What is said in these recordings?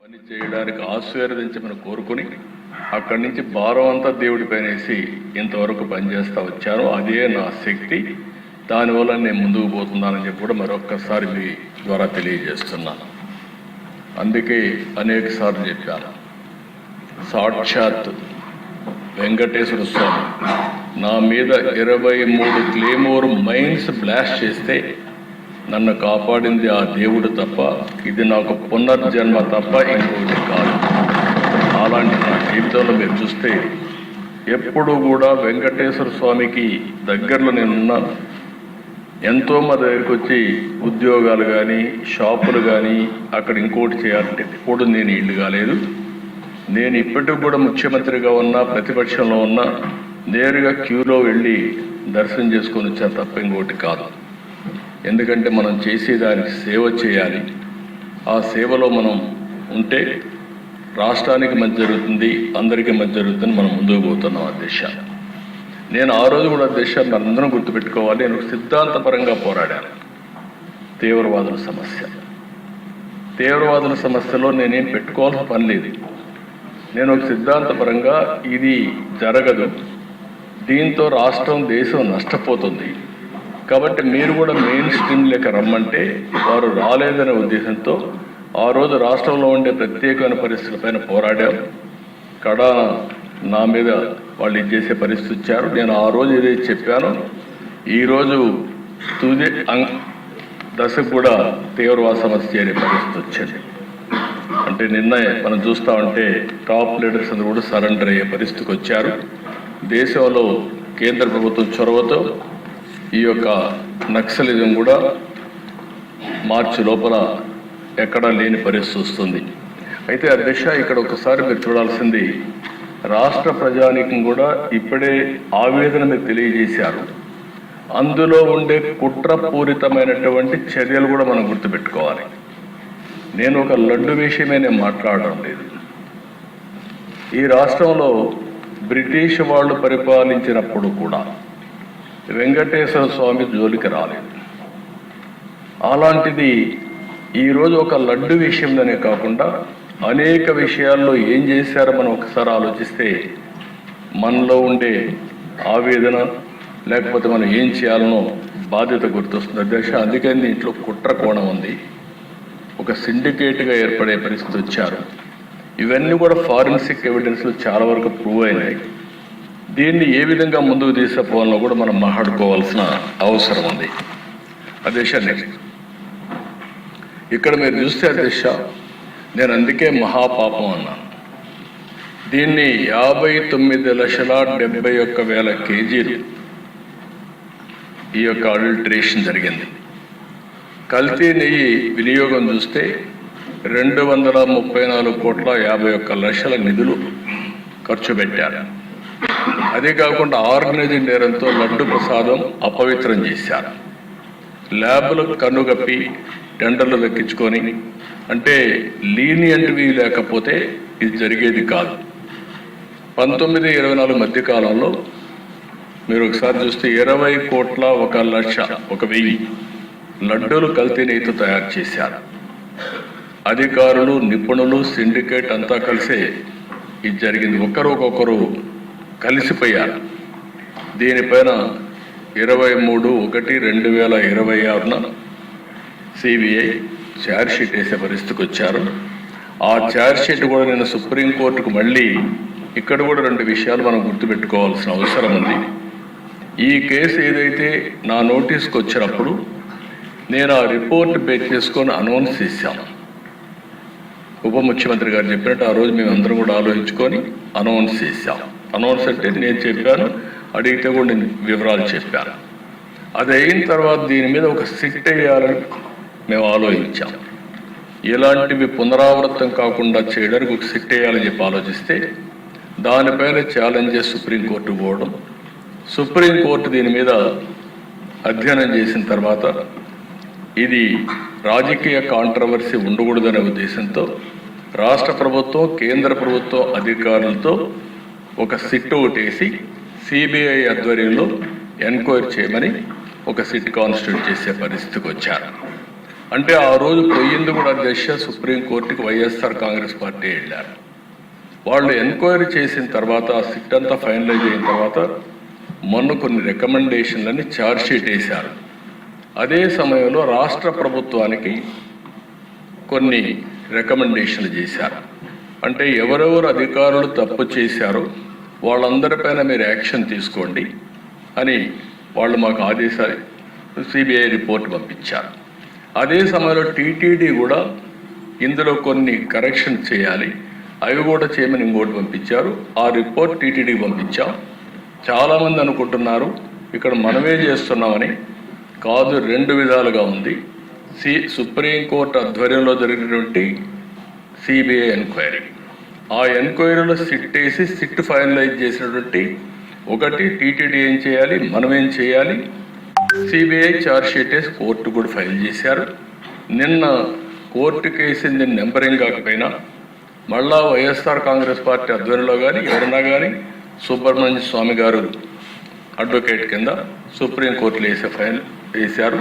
పని చేయడానికి ఆశీర్వదించమని కోరుకుని అక్కడి నుంచి భారం అంతా దేవుడి పైన వేసి ఇంతవరకు పనిచేస్తూ వచ్చాను. అదే నా శక్తి, దానివల్ల నేను ముందుకు పోతున్నానని చెప్పి కూడా మరొక్కసారి మీ ద్వారా తెలియజేస్తున్నాను. అందుకే అనేక సార్లు చెప్పాను, సాక్షాత్ వెంకటేశ్వర స్వామి నా మీద 23 క్లేమోర్ మైన్స్ బ్లాస్ట్ చేస్తే నన్ను కాపాడింది ఆ దేవుడు తప్ప, ఇది నాకు పునర్జన్మ తప్ప ఇంకొకటి కాదు. అలాంటి నా జీవితంలో మీరు చూస్తే ఎప్పుడూ కూడా వెంకటేశ్వర స్వామికి దగ్గరలో నేనున్నాను. ఎంతోమంది దగ్గరికి వచ్చి ఉద్యోగాలు కానీ షాపులు కానీ అక్కడ ఇంకోటి చేయాలంటే ఎప్పుడు నేను ఇల్లు కాలేదు. నేను ఇప్పటికి కూడా ముఖ్యమంత్రిగా ఉన్నా, ప్రతిపక్షంలో ఉన్నా, నేరుగా క్యూలో వెళ్ళి దర్శనం చేసుకొని వచ్చాను తప్ప ఇంకోటి కాదు. ఎందుకంటే మనం చేసేదానికి సేవ చేయాలి. ఆ సేవలో మనం ఉంటే రాష్ట్రానికి మంచి జరుగుతుంది, అందరికీ మంచి జరుగుతుంది. మనం ముందుకు పోతున్నాం అధ్యక్ష. నేను ఆ రోజు కూడా అధ్యక్ష మనందరం గుర్తుపెట్టుకోవాలి, నేను సిద్ధాంతపరంగా పోరాడాను. తీవ్రవాదుల సమస్యలో నేనేం పెట్టుకోవాల్సిన పని లేదు. నేను ఒక సిద్ధాంతపరంగా ఇది జరగదు, దీంతో రాష్ట్రం దేశం నష్టపోతుంది కాబట్టి మీరు కూడా మెయిన్ స్ట్రీమ్ లేక రమ్మంటే వారు రాలేదనే ఉద్దేశంతో ఆ రోజు రాష్ట్రంలో ఉండే ప్రత్యేకమైన పరిస్థితులపైన పోరాడాం. కడా నా మీద వాళ్ళు ఇచ్చేసే పరిస్థితి ఇచ్చారు. నేను ఆ రోజు ఏదైతే చెప్పానో ఈరోజు తుది దశకు కూడా తీవ్రవాద సమస్య చేరే పరిస్థితి వచ్చింది. అంటే నిన్న మనం చూస్తూ ఉంటే టాప్ లీడర్స్ అందరూ కూడా సరెండర్ అయ్యే పరిస్థితికి వచ్చారు. దేశంలో కేంద్ర ప్రభుత్వం చొరవతో ఈ యొక్క నక్సలిజం కూడా మార్చి లోపల ఎక్కడా లేని పరిస్థితి వస్తుంది. అయితే అధ్యక్ష ఇక్కడ ఒకసారి మీరు చూడాల్సింది, రాష్ట్ర ప్రజానీకం కూడా ఇప్పుడే ఆవేదన మీరు తెలియజేశారు. అందులో ఉండే కుట్రపూరితమైనటువంటి చర్యలు కూడా మనం గుర్తుపెట్టుకోవాలి. నేను ఒక లడ్డు విషయమే నేను మాట్లాడడం లేదు. ఈ రాష్ట్రంలో బ్రిటిష్ వాళ్ళు పరిపాలించినప్పుడు కూడా వెంకటేశ్వర స్వామి జోలికి రాలేదు. అలాంటిది ఈరోజు ఒక లడ్డు విషయంలోనే కాకుండా అనేక విషయాల్లో ఏం చేశారో మనం ఒకసారి ఆలోచిస్తే మనలో ఉండే ఆవేదన లేకపోతే మనం ఏం చేయాలనో బాధ్యత గుర్తొస్తుంది అధ్యక్ష. అందుకని దీంట్లో కుట్ర కోణం ఉంది. ఒక సిండికేట్గా ఏర్పడే పరిస్థితి వచ్చారు. ఇవన్నీ కూడా ఫారెన్సిక్ ఎవిడెన్స్లు చాలా వరకు ప్రూవ్ అయినాయి. దీన్ని ఏ విధంగా ముందుకు తీసుకుపోవాలో కూడా మనం మాట్లాడుకోవాల్సిన అవసరం ఉంది అధ్యక్ష. ఇక్కడ మీరు చూస్తే అధ్యక్ష, నేను అందుకే మహాపాపం అన్నాను. దీన్ని 59,71,000 కేజీలు ఈ యొక్క అడల్టరేషన్ జరిగింది. కల్తీ నెయ్యి వినియోగం చూస్తే 234,51,00,000 నిధులు ఖర్చు పెట్టారు. అదే కాకుండా ఆర్గనైజ్డ్ నేరంతో లడ్డు ప్రసాదం అపవిత్రం చేశారు. ల్యాబ్లు కన్నుగప్పి టెండర్లు దక్కించుకొని, అంటే లీనియంట్వి లేకపోతే ఇది జరిగేది కాదు. 19-24 మధ్యకాలంలో మీరు ఒకసారి చూస్తే 20,01,00,000 లడ్డూలు కల్తీ నెయ్యితో తయారు చేశారు. అధికారులు, నిపుణులు, సిండికేట్ అంతా కలిసే ఇది జరిగింది. ఒకరొకరు కలిసిపోయారు. దీనిపైన 23/1/2026 సిబిఐ ఛార్జ్షీట్ వేసే పరిస్థితికి వచ్చారు. ఆ ఛార్జ్షీట్ కూడా నేను సుప్రీంకోర్టుకు మళ్ళీ ఇక్కడ కూడా 2 విషయాలు మనం గుర్తుపెట్టుకోవాల్సిన అవసరం ఉంది. ఈ కేసు ఏదైతే నా నోటీస్కి వచ్చినప్పుడు నేను ఆ రిపోర్ట్ బేస్ చేసుకొని అనౌన్స్ చేశాను. ఉప ముఖ్యమంత్రి గారు చెప్పినట్టు ఆ రోజు మేము అందరం కూడా ఆలోచించుకొని అనౌన్స్ చేశాం. అనౌన్స్ అంటే నేను చెప్పాను, అడిగితే కూడా నేను వివరాలు చెప్పాను. అది అయిన తర్వాత దీని మీద ఒక సిట్ వేయాలని మేము ఆలోచించాం. ఇలాంటివి పునరావృతం కాకుండా చేయడానికి ఒక సిట్ వేయాలని చెప్పి ఆలోచిస్తే దానిపైన ఛాలెంజ్ చేసి సుప్రీంకోర్టు పోవడం, సుప్రీంకోర్టు దీని మీద అధ్యయనం చేసిన తర్వాత ఇది రాజకీయ కాంట్రవర్సీ ఉండకూడదనే ఉద్దేశంతో రాష్ట్ర ప్రభుత్వం, కేంద్ర ప్రభుత్వం అధికారులతో ఒక సిట్ ఒకటేసి సిబిఐ ఆధ్వర్యంలో ఎంక్వైరీ చేయమని ఒక సిట్ కాన్స్టిట్యూట్ చేసే పరిస్థితికి వచ్చారు. అంటే ఆ రోజు పోయింది కూడా అధ్యక్ష సుప్రీంకోర్టుకి వైఎస్ఆర్ కాంగ్రెస్ పార్టీ వెళ్ళారు. వాళ్ళు ఎంక్వైరీ చేసిన తర్వాత ఆ సిట్ అంతా ఫైనలైజ్ అయిన తర్వాత మొన్న కొన్ని రికమెండేషన్లని ఛార్జ్ షీట్ వేశారు. అదే సమయంలో రాష్ట్ర ప్రభుత్వానికి కొన్ని రికమెండేషన్లు చేశారు. అంటే ఎవరెవరు అధికారులు తప్పు చేశారో వాళ్ళందరిపైన మీరు యాక్షన్ తీసుకోండి అని వాళ్ళు మాకు ఆదేశాలు సిబిఐ రిపోర్ట్ పంపించారు. అదే సమయంలో టీటీడీ కూడా ఇందులో కొన్ని కరెక్షన్ చేయాలి, అవి కూడా చేయమని ఇంకోటి పంపించారు. ఆ రిపోర్ట్ టీటీడీకి పంపించాం. చాలామంది అనుకుంటున్నారు ఇక్కడ మనమే చేస్తున్నామని. కాదు, రెండు విధాలుగా ఉంది. సుప్రీంకోర్టు ఆధ్వర్యంలో జరిగినటువంటి సిబిఐ ఎంక్వైరీ, ఆ ఎంక్వైరీలో సిట్ వేసి సిట్ ఫైనలైజ్ చేసినటువంటి ఒకటి టీటీడీ ఏం చేయాలి, మనం ఏం చేయాలి, సిబిఐ ఛార్జ్ షీట్ వేసి కోర్టు కూడా ఫైల్ చేశారు. నిన్న కోర్టు కేసింది నెంబరింగ్ కాకపోయినా మళ్ళా వైఎస్ఆర్ కాంగ్రెస్ పార్టీ ఆధ్వర్యంలో కానీ ఎవరన్నా కానీ సుబ్రహ్మణ్య స్వామి గారు అడ్వకేట్ కింద సుప్రీంకోర్టులో వేసే ఫైల్ వేశారు.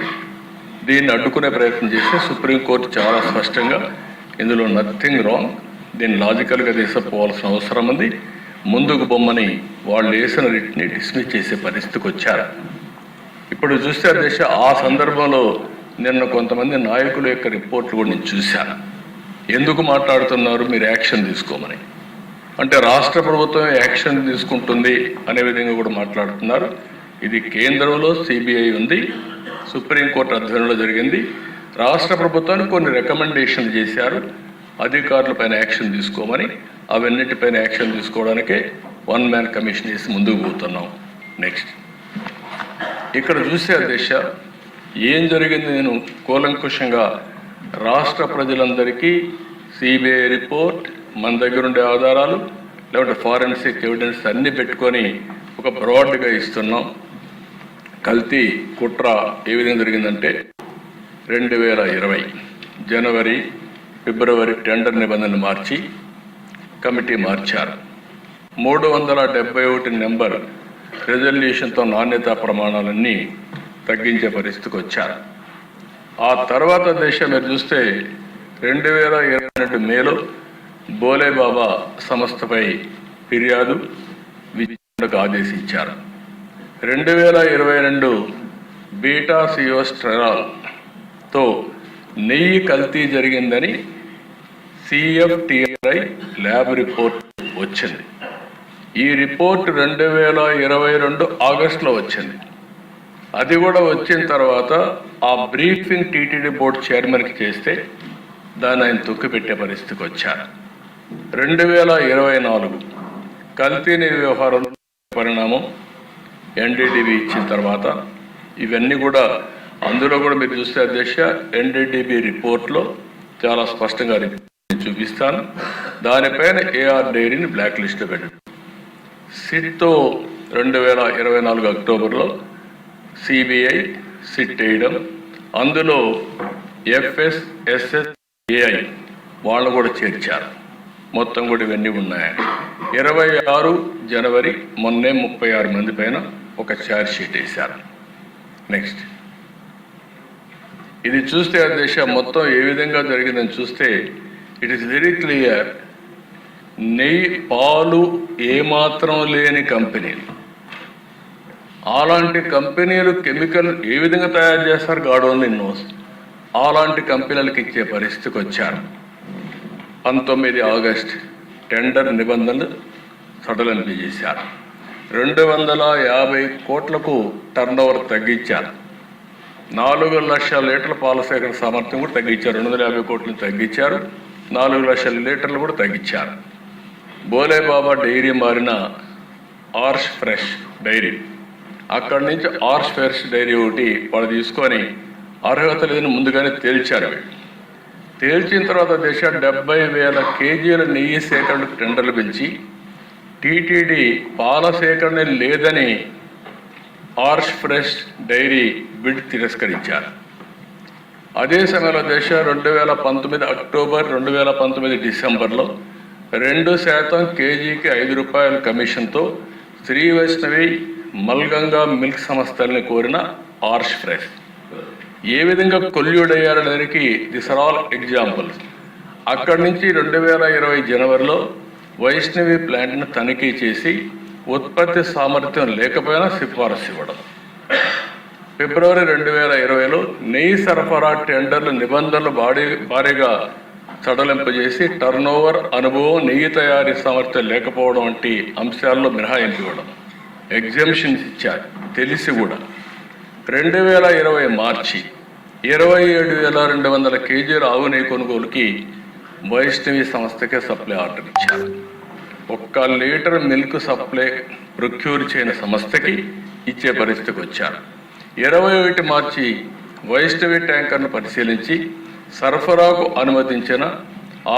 దీన్ని అడ్డుకునే ప్రయత్నం చేస్తే సుప్రీంకోర్టు చాలా స్పష్టంగా ఇందులో నథింగ్ రాంగ్, దీన్ని లాజికల్గా తీసుకుపోవాల్సిన అవసరం ఉంది, ముందుకు బొమ్మని వాళ్ళు వేసిన రిట్ని డిస్మిస్ చేసే పరిస్థితికి వచ్చారు. ఇప్పుడు చూస్తే అధ్యక్ష ఆ సందర్భంలో నిన్న కొంతమంది నాయకుల యొక్క రిపోర్ట్లు కూడా నేను చూశాను. ఎందుకు మాట్లాడుతున్నారు మీరు యాక్షన్ తీసుకోమని, అంటే రాష్ట్ర ప్రభుత్వం యాక్షన్ తీసుకుంటుంది అనే విధంగా కూడా మాట్లాడుతున్నారు. ఇది కేంద్రంలో సిబిఐ ఉంది, సుప్రీంకోర్టు ఆధ్వర్యంలో జరిగింది. రాష్ట్ర ప్రభుత్వానికి కొన్ని రికమెండేషన్లు చేశారు అధికారులపైన యాక్షన్ తీసుకోమని. అవన్నిటిపైన యాక్షన్ తీసుకోవడానికే వన్ మ్యాన్ కమిషన్ వేసి ముందుకు పోతున్నాం. నెక్స్ట్ ఇక్కడ చూసే అధ్యక్ష ఏం జరిగింది, నేను కూలంకుషంగా రాష్ట్ర ప్రజలందరికీ సిబిఐ రిపోర్ట్, మన దగ్గర ఉండే ఆధారాలు, లేకపోతే ఫారెన్సిక్ ఎవిడెన్స్ అన్నీ పెట్టుకొని ఒక బ్రాడ్గా ఇస్తున్నాం. కల్తీ కుట్ర ఏ విధంగా జరిగిందంటే 2020 జనవరి ఫిబ్రవరి టెండర్ నిబంధనలు మార్చి కమిటీ మార్చారు. 371 నెంబర్ రెజల్యూషన్తో నాణ్యతా ప్రమాణాలన్నీ తగ్గించే పరిస్థితికి వచ్చారు. ఆ తర్వాత మీరు చూస్తే 2022 మేలో బోలేబాబా సంస్థపై ఫిర్యాదు విచారణకు ఆదేశించారు. 2022 బీటా సియోస్టెరాల్తో నెయ్యి కల్తీ జరిగిందని సిఎఫ్టిఐ ల్యాబ్ రిపోర్ట్ వచ్చింది. ఈ రిపోర్ట్ 2022 ఆగస్టులో వచ్చింది. అది కూడా వచ్చిన తర్వాత ఆ బ్రీఫింగ్ టీటీడీ బోర్డు చైర్మన్కి చేస్తే దాన్ని ఆయన తొక్కిపెట్టే పరిస్థితికి వచ్చారు. 2024 కల్తీ వ్యవహారం పరిణామం ఎన్డీడీబీ ఇచ్చిన తర్వాత ఇవన్నీ కూడా అందులో కూడా మీరు చూస్తే అధ్యక్ష ఎన్డీడీబీ రిపోర్ట్లో చాలా స్పష్టంగా చూపిస్తాను. దానిపైన ఏఆర్ డైరీని బ్లాక్ లిస్ట్లో పెట్టారు. సిట్తో 2024 అక్టోబర్లో సిబిఐ సిట్ వేయడం, అందులో FSSAI వాళ్ళు కూడా చేర్చారు. మొత్తం కూడా ఇవన్నీ ఉన్నాయి. 26 జనవరి మొన్నే 36 మంది పైన ఒక ఛార్జ్ షీట్ వేశారు. నెక్స్ట్ ఇది చూస్తే అధ్యక్ష మొత్తం ఏ విధంగా జరిగిందని చూస్తే ఇట్ ఈస్ వెరీ క్లియర్. నెయ్యి పాలు ఏమాత్రం లేని కంపెనీలు, అలాంటి కంపెనీలు కెమికల్ ఏ విధంగా తయారు చేస్తారు గాడ్ ఓన్లీ నోస్. అలాంటి కంపెనీలకు ఇచ్చే పరిస్థితికి వచ్చారు. 19 ఆగస్ట్ టెండర్ నిబంధనలు సడలింపు చేశారు. 250 కోట్లకు టర్నోవర్ తగ్గించారు. 4 లక్షల లీటర్ల పాల సేకరణ సామర్థ్యం కూడా తగ్గించారు. 250 కోట్లను తగ్గించారు. 4 లక్షల లీటర్లు కూడా తగ్గించారు. బోలేబాబా డైరీ మారిన ఆర్ష్ ఫ్రెష్ డైరీ, అక్కడి నుంచి ఆర్ష్ ఫ్రెష్ డైరీ ఒకటి వాళ్ళు తీసుకొని అర్హత లేదని ముందుగానే తేల్చారు. తేల్చిన తర్వాత 70,000 కేజీల నెయ్యి సేకరణకు టెండర్లు పిలిచి టీటీడీ పాల సేకరణ లేదని ఆర్ష్ ఫ్రెష్ డైరీ బిడ్ తిరస్కరించారు. అదే సమయంలో 2019 అక్టోబర్ 2019 డిసెంబర్లో 2% కేజీకి ₹5 కమిషన్తో శ్రీ వైష్ణవి మల్గంగా మిల్క్ సంస్థల్ని కోరిన ఆర్ష్ ఫ్రెష్ ఏ విధంగా కొల్యూడ్ అయ్యారనేదానికి దిస్ ఆర్ ఆల్ ఎగ్జాంపుల్స్. అక్కడి నుంచి 2020 జనవరిలో వైష్ణవి ప్లాంట్ను తనిఖీ చేసి ఉత్పత్తి సామర్థ్యం లేకపోయినా సిఫారసు ఇవ్వడం. ఫిబ్రవరి 2020లో నెయ్యి సరఫరా టెండర్ల నిబంధనలు భారీగా సడలింపజేసి టర్నోవర్, అనుభవం, నెయ్యి తయారీ సామర్థ్యం లేకపోవడం వంటి అంశాల్లో మినహాయింపు ఇవ్వడం, ఎగ్జామ్షన్స్ ఇచ్చారు తెలిసి కూడా. 2020 మార్చి 27,200 కేజీల ఆవు నెయ్యి కొనుగోలుకి వైష్ణవి సంస్థకే సప్లై ఆర్డర్ ఇచ్చారు. 1 లీటర్ మిల్క్ సప్లై ప్రొక్యూర్ చేయని సంస్థకి ఇచ్చే పరిస్థితికి వచ్చారు. 21 మార్చి వైష్ణవి ట్యాంకర్ను పరిశీలించి సరఫరాకు అనుమతించిన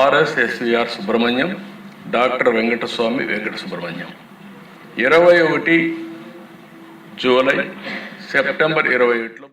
RSSVR Subrahmanyam, doctor Venkataswamy Venkata Subrahmanyam. 21 July, September 27లో